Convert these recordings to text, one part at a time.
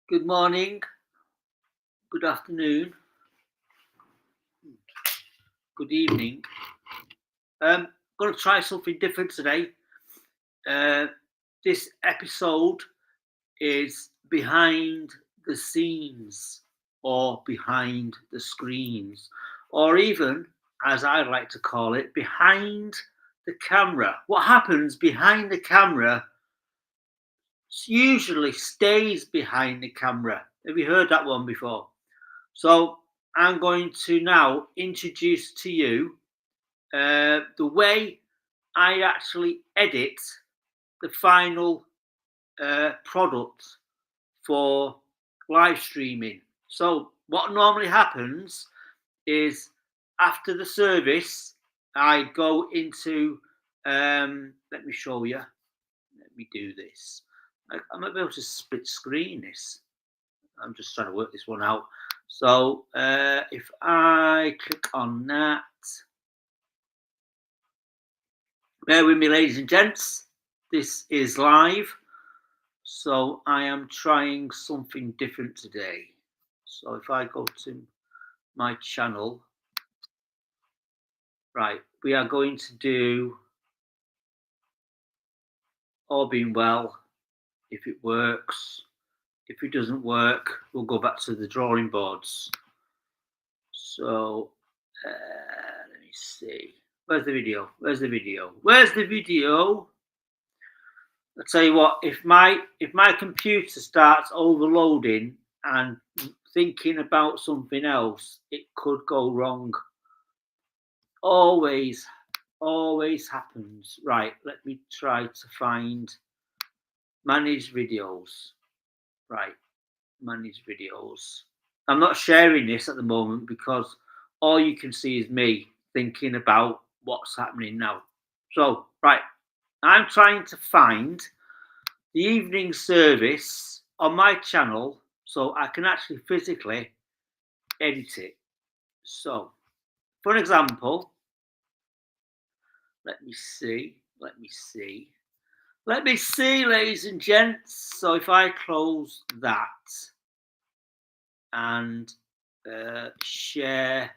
Good morning, good afternoon, good evening. Going to try something different today. Uh, this episode is behind the scenes or behind the screens, or even, as I like to call it, behind the camera. What happens behind the camera usually stays behind the camera. Have you heard that one before? So I'm going to now introduce to you the way I actually edit the final product for live streaming. So what normally happens is after the service, I go into, let me show you, let me do this. I might be able to split screen this. I'm just trying to work this one out. So if I click on that, bear with me, ladies and gents. This is live. So I am trying something different today. So if I go to my channel, right, we are going to do all being well. If it works, if it doesn't work, we'll go back to the drawing boards. So let me see. Where's the video? Where's the video? Where's the video? I'll tell you what, if my computer starts overloading and thinking about something else, it could go wrong. Always happens. Right, let me try to find manage videos. Right, manage videos. I'm not sharing this at the moment because all you can see is me thinking about what's happening now. So, right, I'm trying to find the evening service on my channel so I can actually physically edit it. So, for example, let me see, ladies and gents. So if I close that and share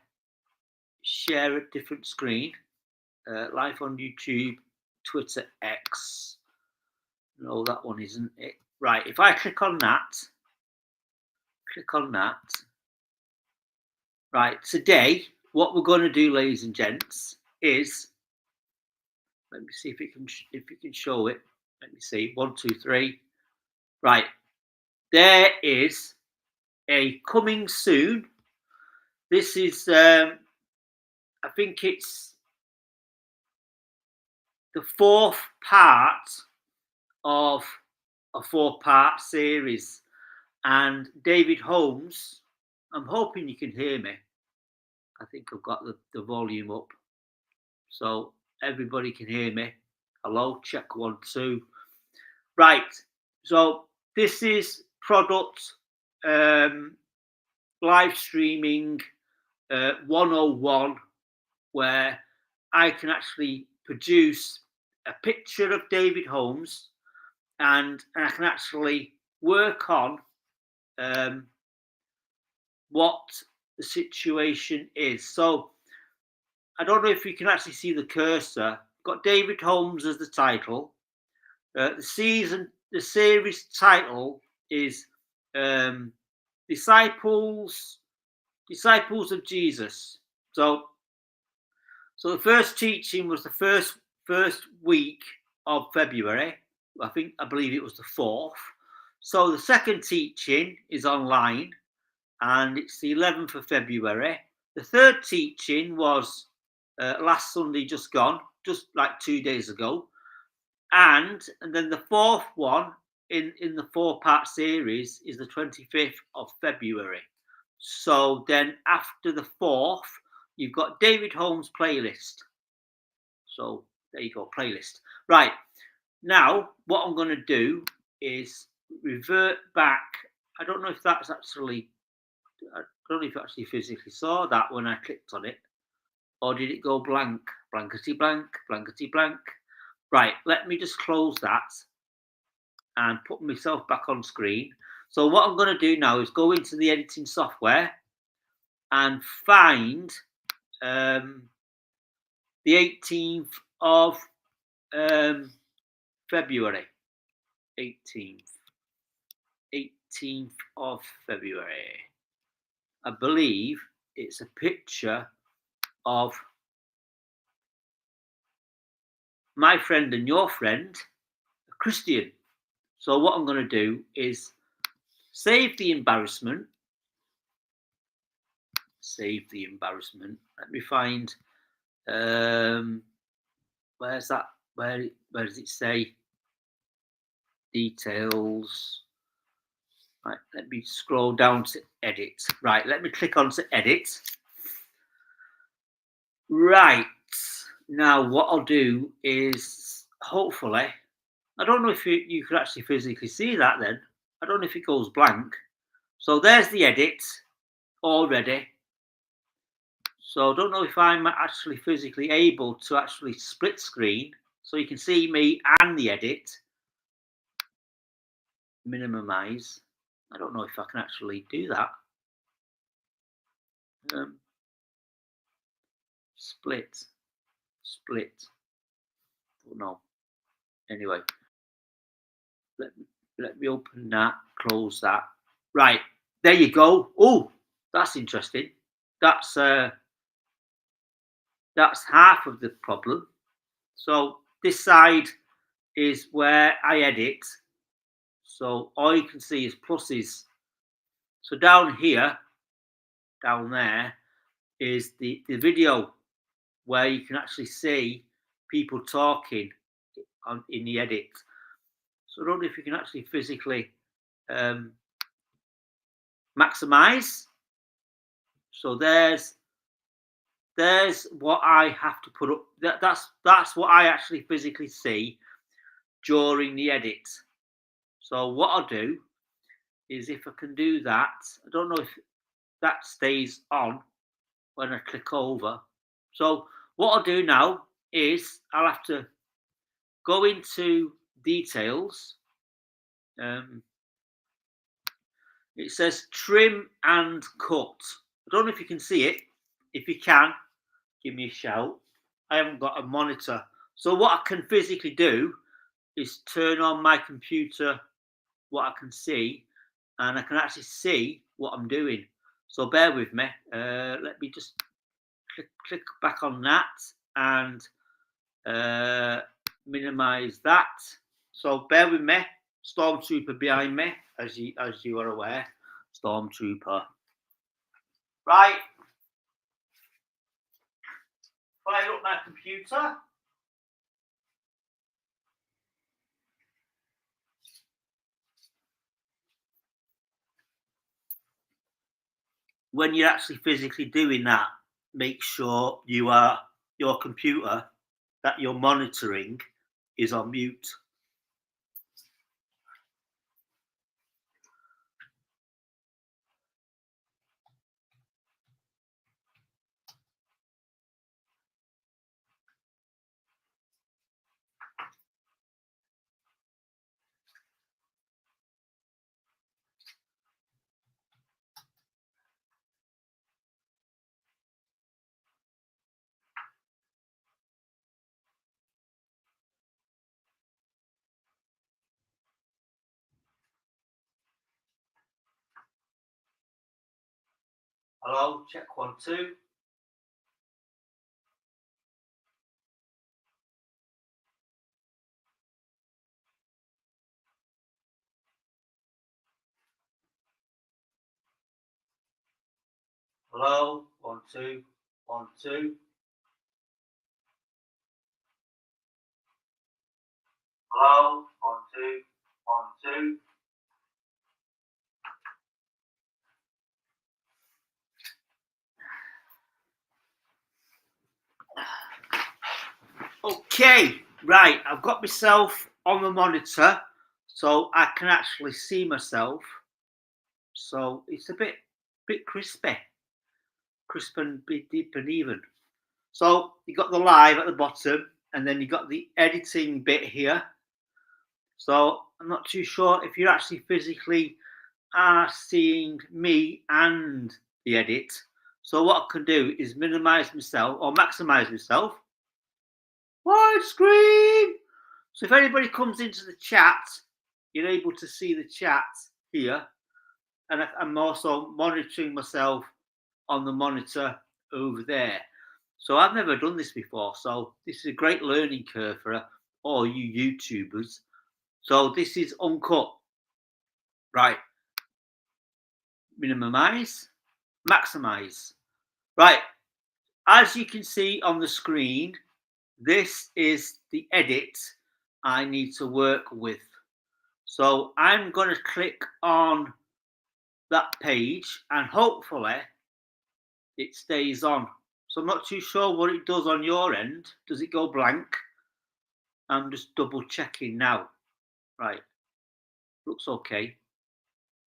a different screen, live on YouTube, Twitter, X. No, that one isn't it. Right, if I click on that. Right, today, what we're going to do, ladies and gents, is, let me see if it can show it. Let me see, 1, 2, 3. Right, there is a coming soon. This is, I think it's the 4th part of a 4-part series. And David Holmes, I'm hoping you can hear me. I think I've got the volume up. So everybody can hear me. Hello, check 1, 2. Right, so this is product live streaming 101, where I can actually produce a picture of David Holmes and I can actually work on what the situation is. So I don't know if you can actually see the cursor. Got David Holmes as the title. The series title is Disciples of Jesus. So the first teaching was the first week of February. I believe it was the 4th. So the second teaching is online, and it's the 11th of February. The third teaching was last Sunday, just gone, just like 2 days ago. And then the 4th one in the 4-part series is the 25th of February. So then after the 4th, you've got David Holmes playlist. So there you go, playlist. Right, now what I'm going to do is revert back. I don't know if that's actually, I don't know if you actually physically saw that when I clicked on it, or did it go blank, blankety blank, blankety blank? Right, let me just close that. and put myself back on screen. So what I'm going to do now is go into the editing software and find the 18th of February. 18th of February. I believe it's a picture of my friend and your friend, a Christian. So what I'm going to do is save the embarrassment. Save the embarrassment. Let me find. Where's that? Where does it say? Details. Right. Let me scroll down to edit. Right. Let me click on to edit. Right. Now what I'll do is hopefully. I don't know if you could actually physically see that then. I don't know if it goes blank. So there's the edit already. So I don't know if I'm actually physically able to actually split screen so you can see me and the edit. Minimize. I don't know if I can actually do that. Split. Don't know. Anyway, let me open that, close that. Right, there you go. Oh, that's interesting. That's half of the problem. So this side is where I edit. So all you can see is pluses. So down here, down there, is the video where you can actually see people talking in the edit. So I don't know if you can actually physically maximize. So there's what I have to put up. That's what I actually physically see during the edit. So what I'll do is if I can do that, I don't know if that stays on when I click over. So what I'll do now is I'll have to go into details. It says trim and cut. I don't know if you can see it. If you can, give me a shout. I haven't got a monitor. So what I can physically do is turn on my computer what I can see, and I can actually see what I'm doing. So bear with me. Let me just click back on that and minimize that. So bear with me. Stormtrooper behind me, as you are aware. Stormtrooper. Right. Fire up my computer. When you're actually physically doing that, make sure your computer that you're monitoring is on mute. Hello, check 1, 2. Hello, 1, 2, 1, 2. Hello, 1, 2, 1, 2. Okay, right. I've got myself on the monitor, so I can actually see myself. So it's a bit crisp and bit deep and even. So you got the live at the bottom, and then you got the editing bit here. So I'm not too sure if you actually physically are seeing me and the edit. So what I can do is minimize myself or maximize myself. Widescreen. So if anybody comes into the chat, you're able to see the chat here. And I'm also monitoring myself on the monitor over there. So I've never done this before. So this is a great learning curve for all you YouTubers. So this is uncut. Right. Minimize, maximize. Right. As you can see on the screen, this is the edit I need to work with. So I'm going to click on that page and hopefully it stays on. So I'm not too sure what it does on your end. Does it go blank? I'm just double checking now. Right. Looks okay.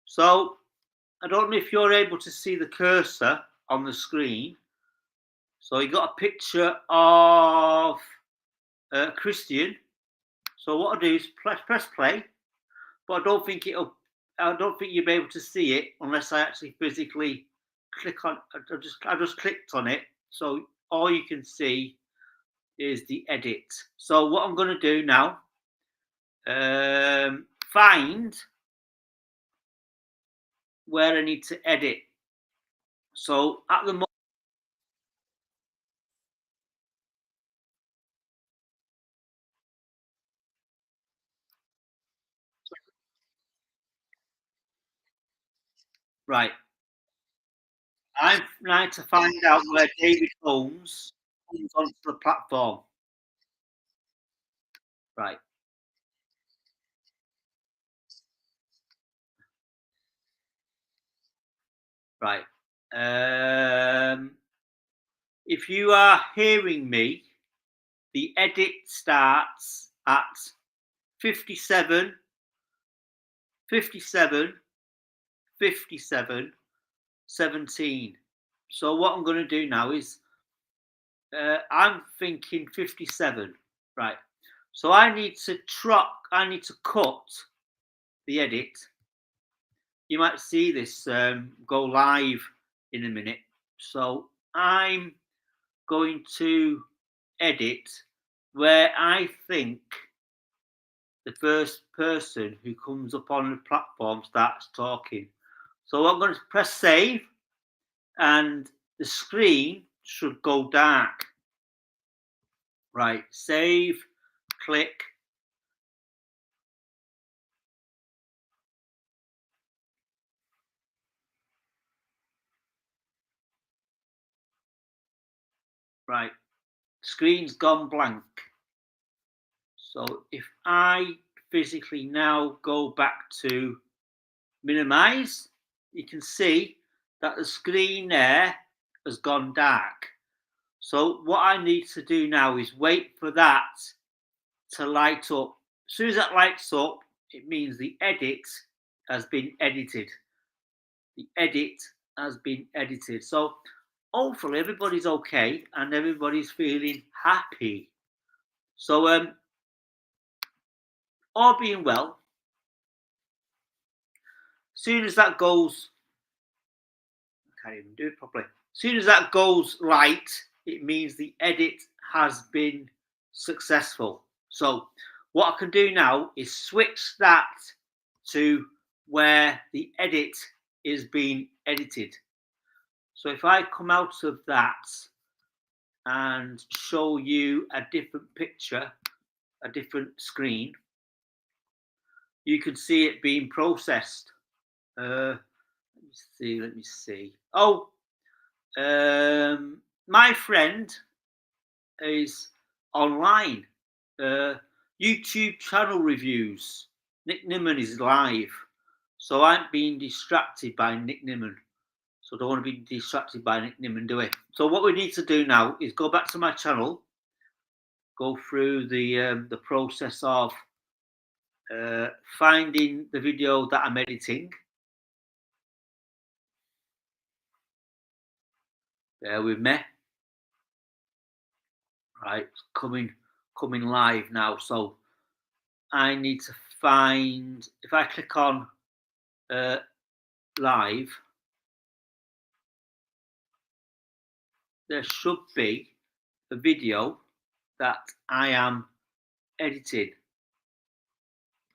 So I don't know if you're able to see the cursor on the screen. So you got a picture of Christian. So what I do is press play, but I don't think you'll be able to see it unless I actually physically click on. I just clicked on it, so all you can see is the edit. So what I'm going to do now, find where I need to edit. So at the moment, right, I'm trying to find out where David Holmes comes onto the platform. Right, right. If you are hearing me, the edit starts at 57, 57, 57, 17. So what I'm going to do now is I'm thinking 57. Right. So I need to cut the edit. You might see this go live in a minute. So I'm going to edit where I think the first person who comes up on the platform starts talking. So I'm going to press save and the screen should go dark. Right, save, click. Right, screen's gone blank. So if I physically now go back to minimize, you can see that the screen there has gone dark. So what I need to do now is wait for that to light up. As soon as that lights up, it means the edit has been edited. The edit has been edited. So hopefully everybody's okay and everybody's feeling happy. So all being well, as soon as that goes, I can't even do it properly. As soon as that goes right, it means the edit has been successful. So what I can do now is switch that to where the edit is being edited. So if I come out of that and show you a different picture, a different screen, you can see it being processed. Let me see. Oh, my friend is online. YouTube channel reviews. Nick Nimmin is live. So I'm being distracted by Nick Nimmin. So I don't want to be distracted by Nick Nimmin, do we? So what we need to do now is go back to my channel, go through the process of finding the video that I'm editing. Bear with me. Right, coming live now. So I need to find, if I click on live, there should be a video that I am editing.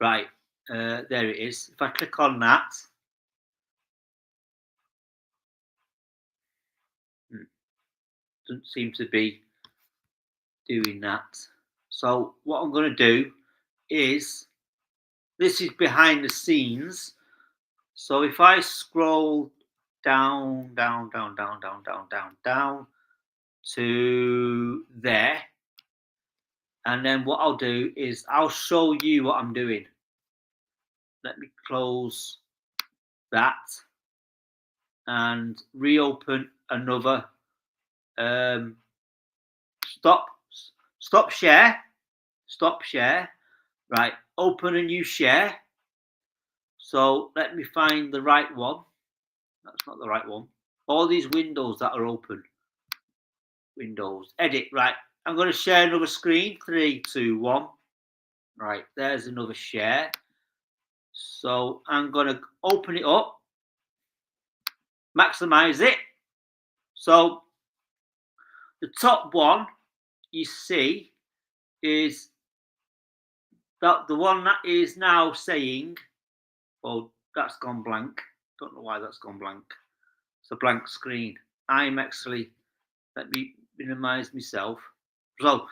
Right, there it is. If I click on that, doesn't seem to be doing that. So what I'm going to do is, this is behind the scenes. So if I scroll down to there, and then what I'll do is I'll show you what I'm doing. Let me close that and reopen another stop share. Right, open a new share. So let me find the right one. That's not the right one. All these windows that are open. Windows, edit. Right, I'm going to share another screen. 3, 2, 1. Right, there's another share. So I'm going to open it up, maximize it. So the top one you see is that the one that is now saying, oh, that's gone blank. Don't know why that's gone blank. It's a blank screen. I'm actually, let me minimize myself. So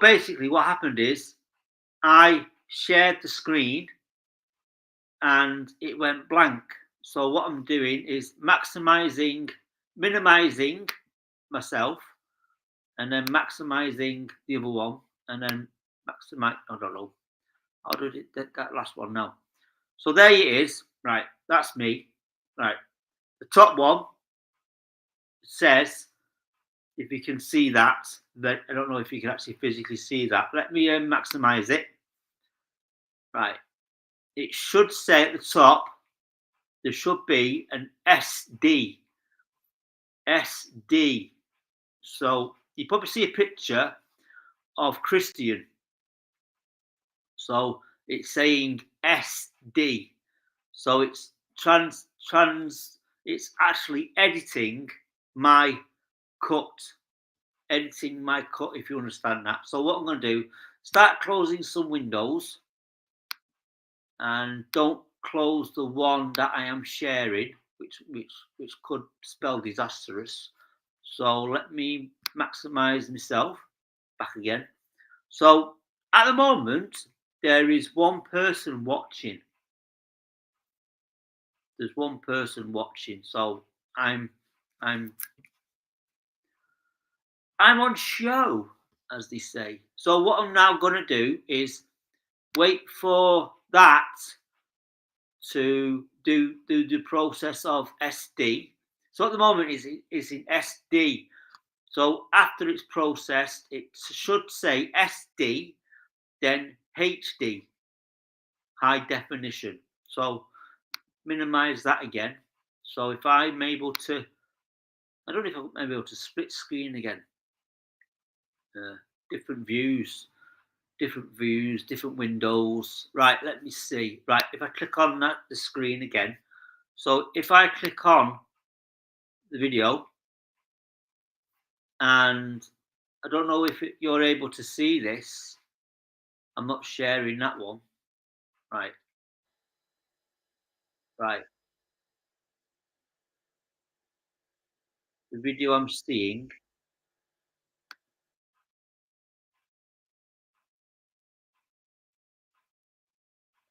basically what happened is I shared the screen and it went blank. So what I'm doing is minimizing myself, and then maximizing the other one, and then maximize, I don't know. How did it that last one now? So there it is. Right, that's me. Right. The top one says, if you can see that, but I don't know if you can actually physically see that. Let me maximize it. Right. It should say at the top, there should be an SD. SD. So you probably see a picture of Christian. So it's saying SD. So it's it's actually editing my cut. Editing my cut, if you understand that. So what I'm going to do, start closing some windows, and don't close the one that I am sharing, which could spell disastrous. So let me maximize myself back again. So at the moment there is one person watching. There's one person watching. So I'm on show, as they say. So what I'm now going to do is wait for that to do the process of SD. So at the moment it's in SD. So after it's processed, it should say SD, then HD, high definition. So minimize that again. So if I'm able to, I don't know if I'm able to split screen again. Different views, different windows. Right, let me see. Right, if I click on the screen again. So if I click on the video, and I don't know if you're able to see this. I'm not sharing that one. Right. Right. The video I'm seeing.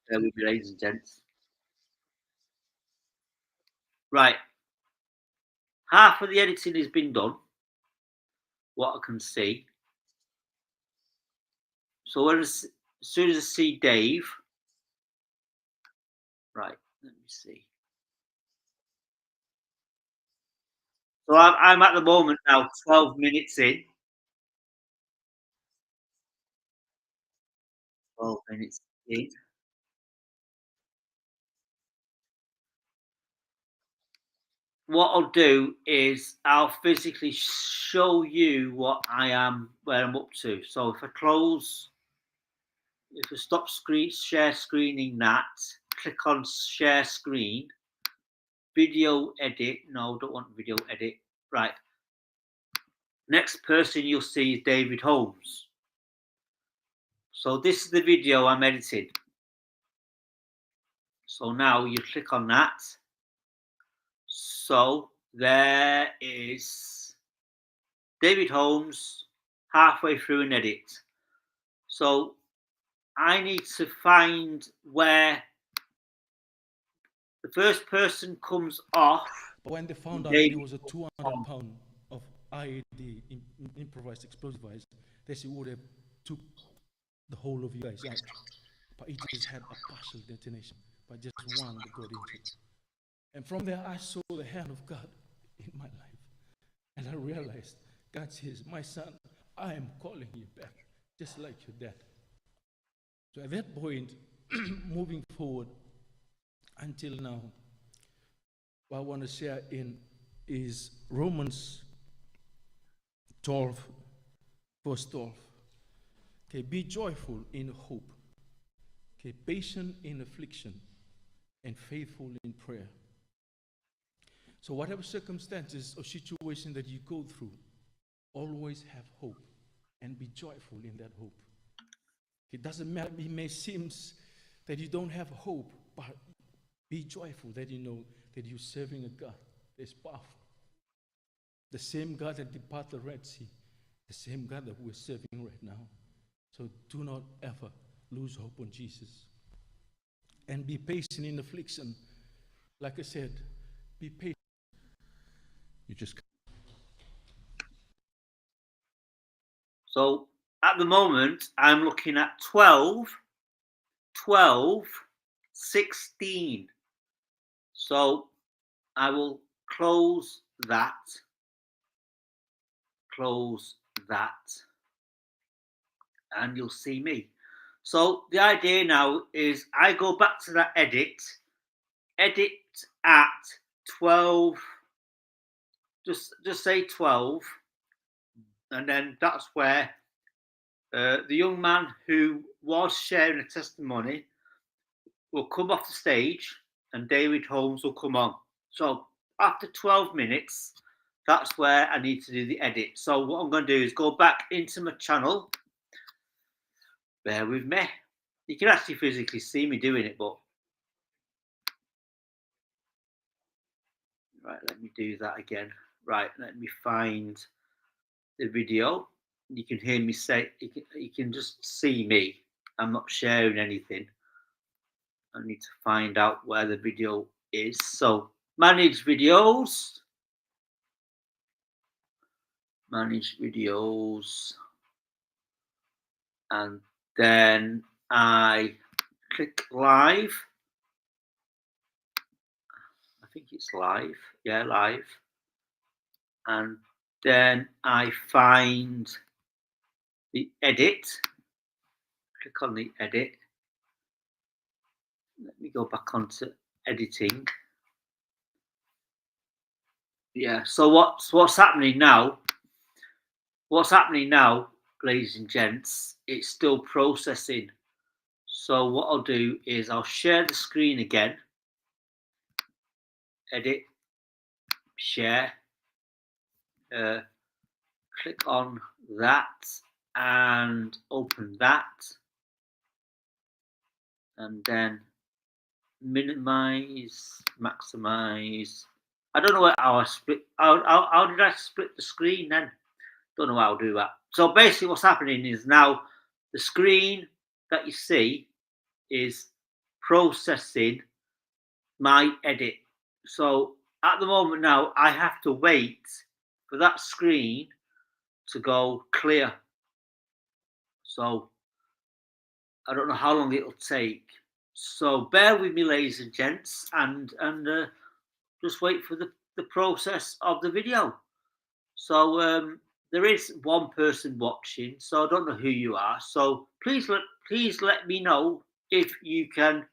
There we go, ladies and gents. Right. Half of the editing has been done. What I can see. So as soon as I see Dave. Right. Let me see. So I'm at the moment now 12 minutes in. 12 minutes in. What I'll do is I'll physically show you what where I'm up to. So if I close if you stop share screening that, click on share screen, video edit. No, don't want video edit. Right. Next person you'll see is David Holmes. So this is the video I'm editing. So now you click on that. So there is David Holmes halfway through an edit. So I need to find where the first person comes off. But when they found out that it was a 200 pound of IED, improvised explosive device, they said would have took the whole of you guys out. But it just had a partial detonation, but just one that got into it. And from there, I saw the hand of God in my life. And I realized God says, my son, I am calling you back, just like your dad. So at that point, moving forward until now, what I want to share in is Romans 12, verse 12. Okay, be joyful in hope. Okay, patient in affliction and faithful in prayer. So whatever circumstances or situation that you go through, always have hope and be joyful in that hope. It doesn't matter, it may seem that you don't have hope, but be joyful that you know that you're serving a God that's powerful. The same God that departed the Red Sea, the same God that we're serving right now. So do not ever lose hope on Jesus. And be patient in affliction. Like I said, be patient. You just. So at the moment, I'm looking at 12, 12, 16. So I will close that, and you'll see me. So the idea now is I go back to that edit at 12, just say 12, and then that's where the young man who was sharing a testimony will come off the stage and David Holmes will come on. So after 12 minutes, that's where I need to do the edit. So what I'm going to do is go back into my channel. Bear with me. You can actually physically see me doing it, but right, let me do that again. Right, let me find the video. You can hear me say, you can just see me. I'm not sharing anything. I need to find out where the video is. So manage videos. And then I click live. I think it's live. Yeah, live. And then I find the edit. Click on the edit. Let me go back onto editing. Yeah, so what's happening now? What's happening now, ladies and gents, it's still processing. So what I'll do is I'll share the screen again. Edit, share. Click on that and open that. And then minimize, maximize. I don't know how I split. How did I split the screen then? Don't know how I'll do that. So basically what's happening is now the screen that you see is processing my edit. So at the moment now, I have to wait for that screen to go clear. So I don't know how long it'll take. So bear with me, ladies and gents, and just wait for the process of the video. So there is one person watching, so I don't know who you are. So please let me know if you can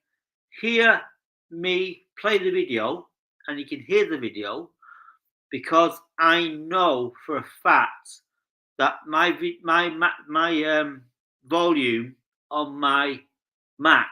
hear me play the video and you can hear the video, because I know for a fact that my volume on my Mac.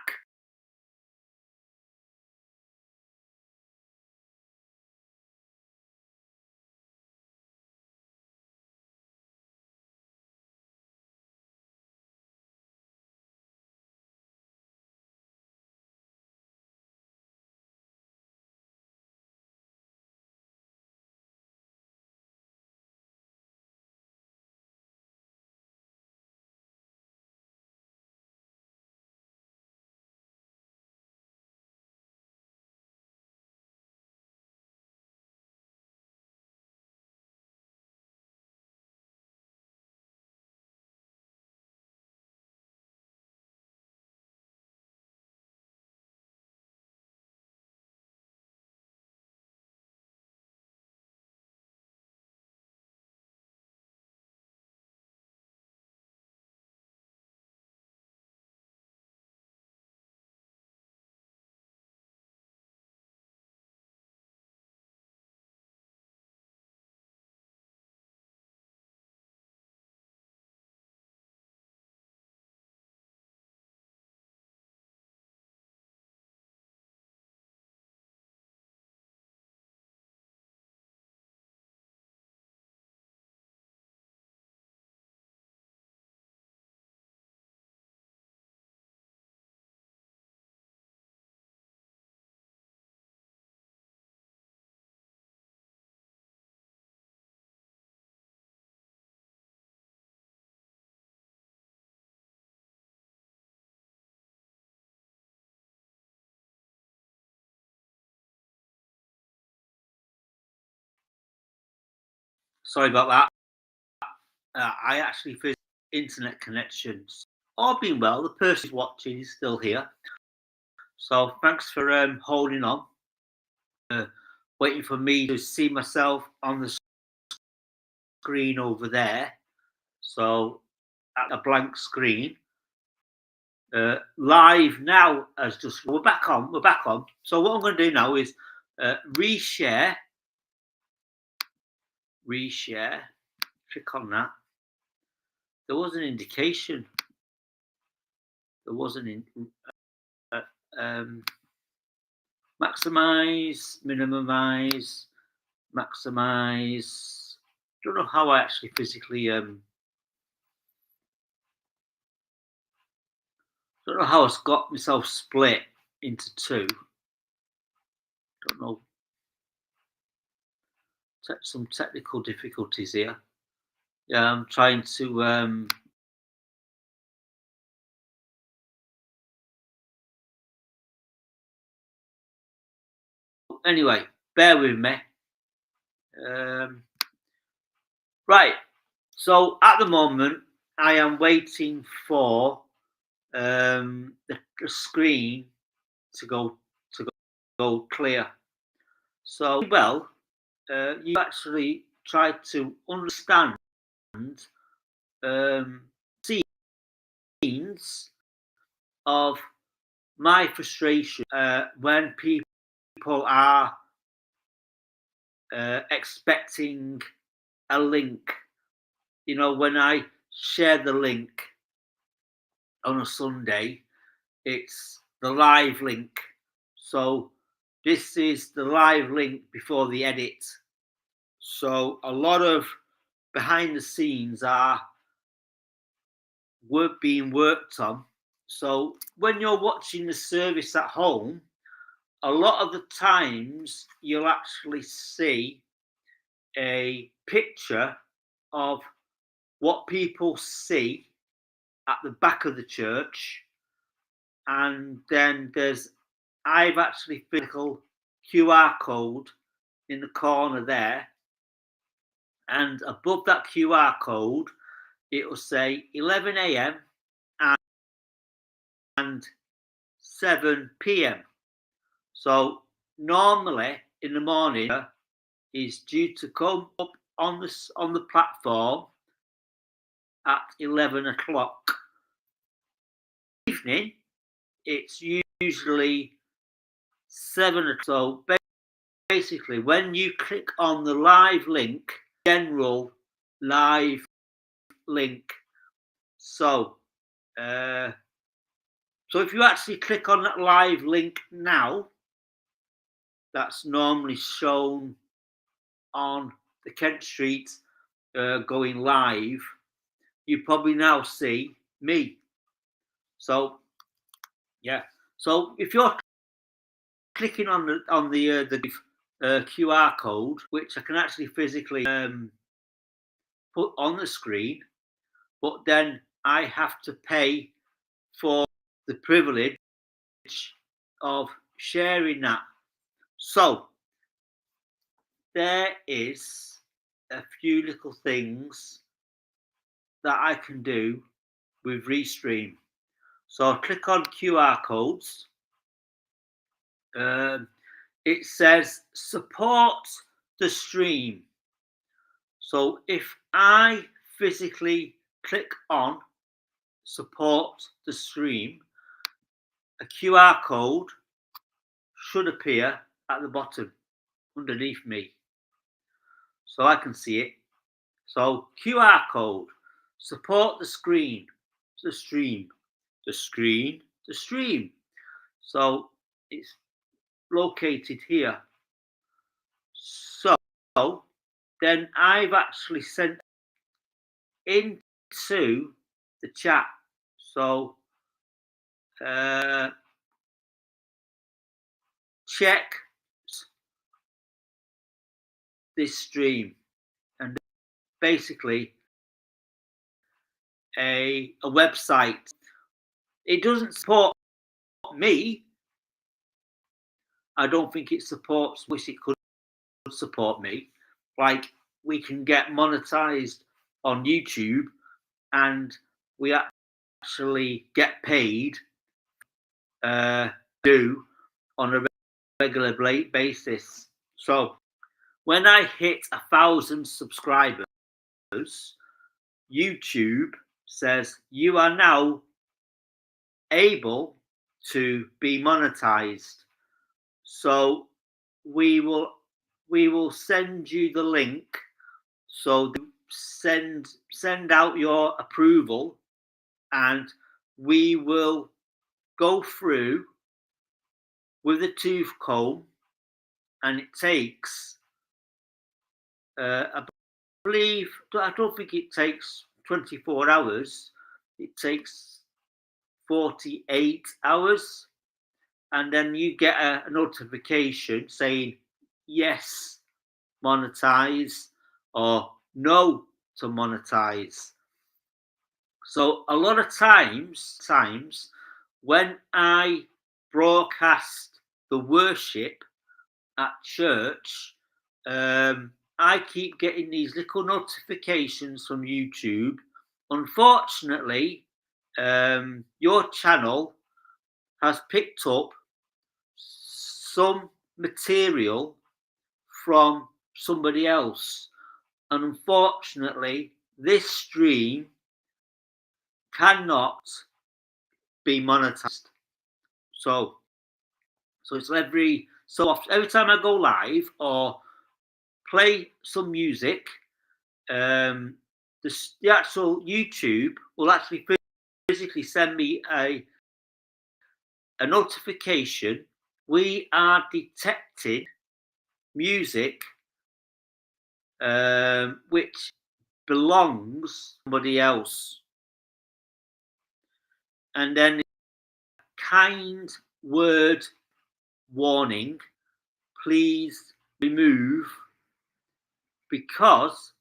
Sorry about that. I actually faced internet connections. All being well, the person watching is still here. So thanks for holding on, waiting for me to see myself on the screen over there. So at a blank screen. Live now as just we're back on. So what I'm going to do now is reshare. Click on that. There was an indication. There was maximize, minimize, maximize. Don't know how I actually physically don't know how I got myself split into two. Don't know. Some technical difficulties here. Yeah, I'm trying to anyway, bear with me. Right. So at the moment, I am waiting for the screen to go clear. So well, you actually try to understand scenes of my frustration when people are expecting a link. You know, when I share the link on a Sunday, it's the live link. So this is the live link before the edit. So a lot of behind the scenes are being worked on. So when you're watching the service at home, a lot of the times you'll actually see a picture of what people see at the back of the church, and then I've actually physical QR code in the corner there, and above that QR code it will say 11 a.m. and 7 p.m. So normally in the morning is due to come up on the platform at 11 o'clock. Evening, it's usually 7 o'clock. So basically, when you click on the live link, general live link. So So if you actually click on that live link now, that's normally shown on the Kent Street going live, you probably now see me. So yeah, so if you're clicking on the QR code, which I can actually physically put on the screen, but then I have to pay for the privilege of sharing that. So there is a few little things that I can do with Restream. So I'll click on QR codes. It says support the stream. So if I physically click on support the stream, a QR code should appear at the bottom underneath me, so I can see it. So QR code, support the screen, the stream, the screen, the stream. So it's located here. So then I've actually sent into the chat. So check this stream, and basically a website. It doesn't support me. I don't think it supports. Wish it could support me. Like, we can get monetized on YouTube, and we actually get paid do on a regular basis. So when I hit 1,000 subscribers, YouTube says you are now able to be monetized. So we will send you the link. So send out your approval, and we will go through with a tooth comb, and it takes I don't think it takes 24 hours. It takes 48 hours, and then you get a notification saying yes, monetize, or no to monetize. So a lot of times when I broadcast the worship at church, I keep getting these little notifications from YouTube. Unfortunately, your channel has picked up some material from somebody else, and unfortunately, this stream cannot be monetized. So it's every so often, every time I go live or play some music, the actual YouTube will actually physically send me a notification. We are detecting music which belongs to somebody else, and then kind word warning, please remove, because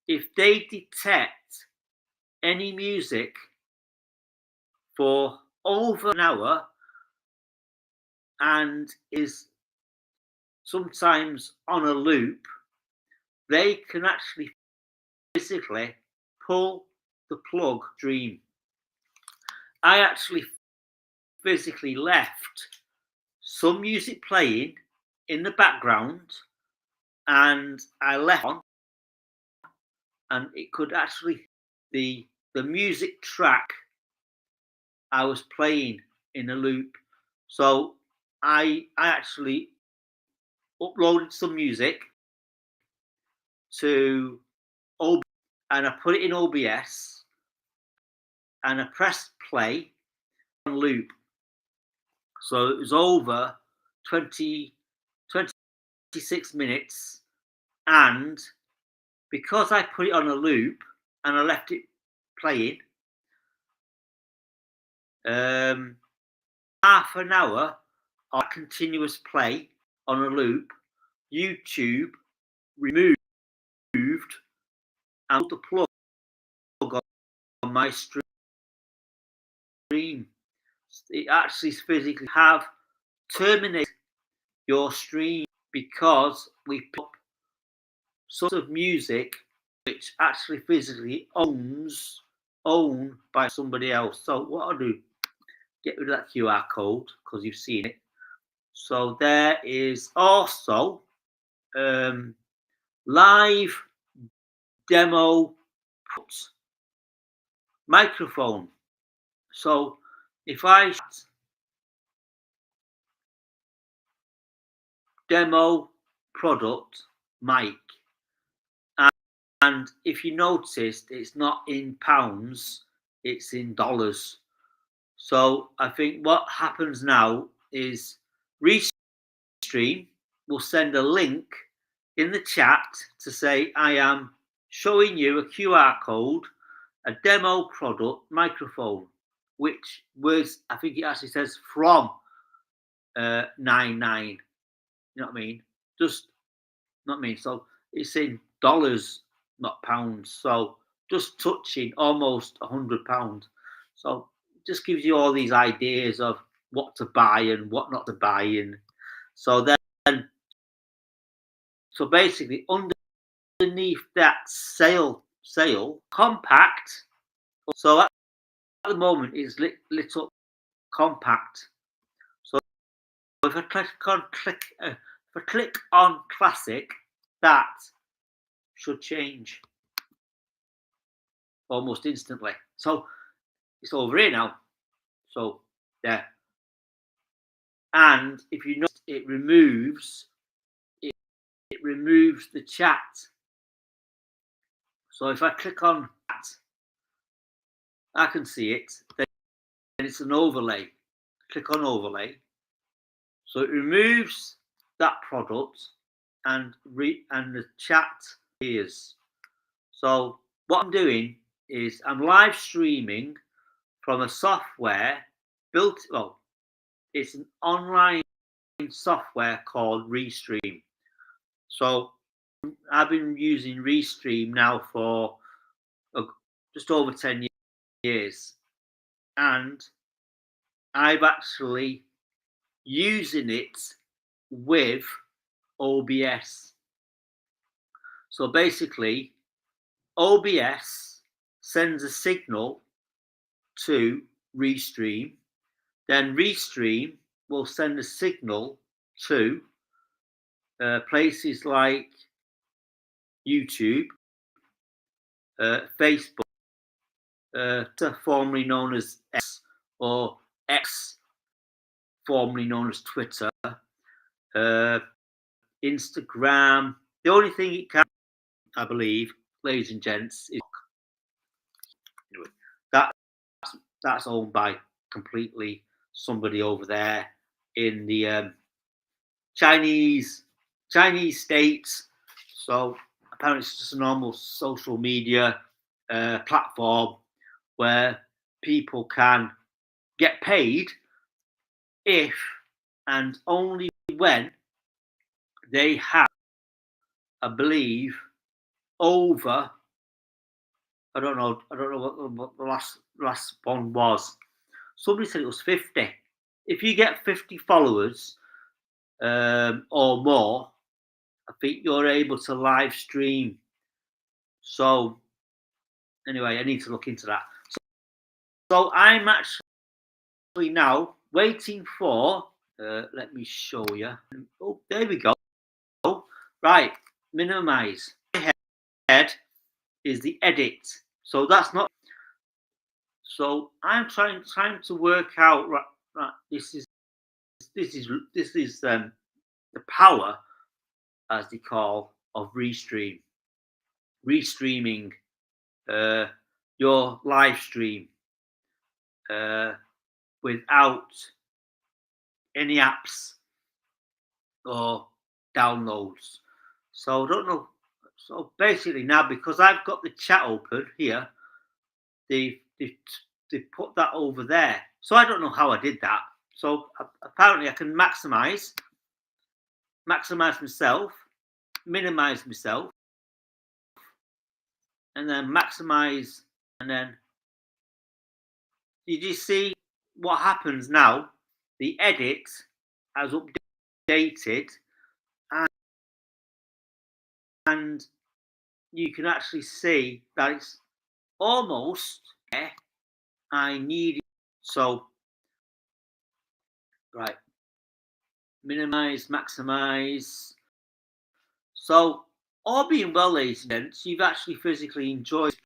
if they detect any music for over an hour and is sometimes on a loop, they can actually physically pull the plug stream. I actually physically left some music playing in the background, and I left on, and it could actually the music track I was playing in a loop. So I actually uploaded some music to OBS, and I put it in OBS, and I pressed play on loop. So it was over 26 minutes, and because I put it on a loop and I left it playing, half an hour of continuous play on a loop, YouTube removed and put the plug on my stream. It actually physically have terminated your stream because we put sort of music which actually physically owned by somebody else. So what I'll do, get rid of that QR code because you've seen it. So there is also live demo microphone. So if I demo product mic, and if you noticed, it's not in pounds, it's in dollars. So I think what happens now is Restream will send a link in the chat to say, I am showing you a QR code, a demo product microphone, which was, I think it actually says from 99. You know what I mean? Just not me. So it's in dollars, not pounds. So just touching almost £100. So it just gives you all these ideas of what to buy and what not to buy. And so then, so basically underneath that sale compact. So at the moment it's lit up compact. So if I click on classic, that should change almost instantly. So it's over here now. So there. And if you notice, it removes the chat. So if I click on that, I can see it. Then it's an overlay. Click on overlay. So it removes that product and the chat appears. So what I'm doing is I'm live streaming from a software built. Well, it's an online software called Restream. So I've been using Restream now for just over 10 years, and I've actually using it with OBS. So basically, OBS sends a signal to Restream, then Restream will send a signal to places like YouTube, Facebook, formerly known as X, or X, formerly known as Twitter, Instagram. The only thing it can, I believe, ladies and gents, is anyway, that's owned by completely somebody over there in the Chinese states. So apparently it's just a normal social media platform where people can get paid if and only when they have, I believe, over, I don't know what the last one was. Somebody said it was 50. If you get 50 followers or more, I think you're able to live stream. So anyway, I need to look into that. So I'm actually now waiting for, let me show you. Oh, there we go. Right, minimize. Head is the edit. So that's not. So I'm trying to work out. Right, this is the power, as they call, of restreaming your live stream without any apps or downloads. So I don't know. So basically now, because I've got the chat open here, they put that over there. So I don't know how I did that. So apparently I can maximize myself, minimize myself, and then maximize, and then did you see what happens now? The edit has updated, and you can actually see that it's almost there. I need it. So right, minimize, maximize. So all being well, ladies and gents, you've actually physically enjoyed the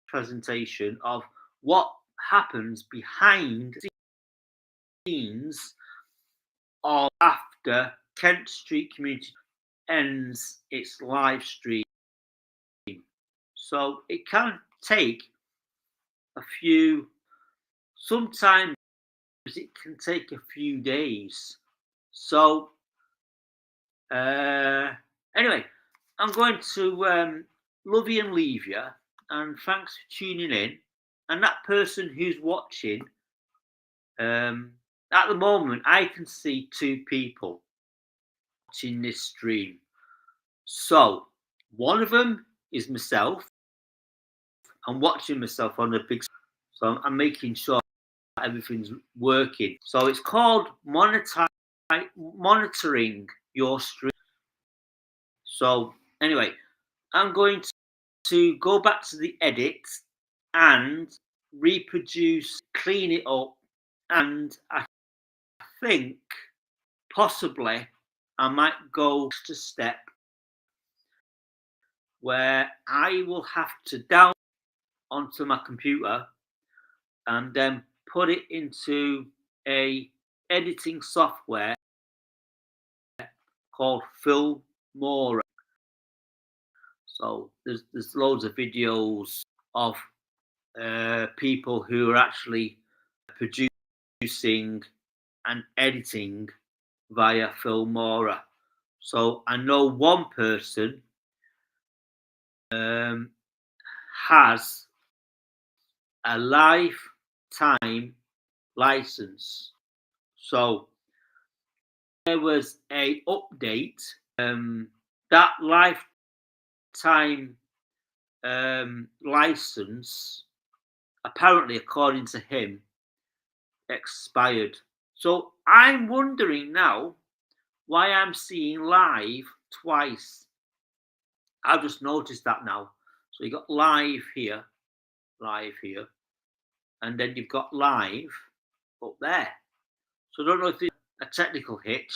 presentation of what happens behind the scenes of after Kent Street Community ends its live stream. So it can take a few, sometimes it can take a few days. So anyway, I'm going to love you and leave you, and thanks for tuning in. And that person who's watching, at the moment, I can see 2 people watching this stream. So one of them is myself. I'm watching myself on the big, so I'm making sure everything's working. So it's called monitoring your stream. So anyway, I'm going to go back to the edit and reproduce, clean it up, and I think possibly I might go to step where I will have to download onto my computer and then put it into a editing software called Filmora. So there's loads of videos of people who are actually producing and editing via Filmora. So I know one person has a lifetime license. So there was a update. That lifetime license, apparently, according to him, expired. So I'm wondering now why I'm seeing live twice. I've just noticed that now. So you got live here, and then you've got live up there. So I don't know if it's a technical hitch.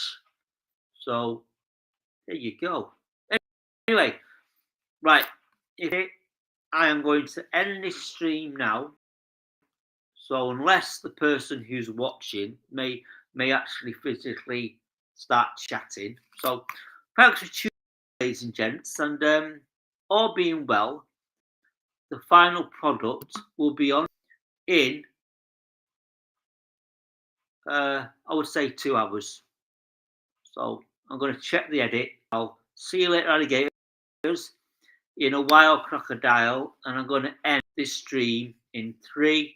So there you go. Anyway, right. I am going to end this stream now. So unless the person who's watching may actually physically start chatting. So thanks for tuning in, ladies and gents, and all being well, the final product will be on in I would say 2 hours. So I'm going to check the edit. I'll see you later, alligators, in a wild crocodile, and I'm going to end this stream in 3,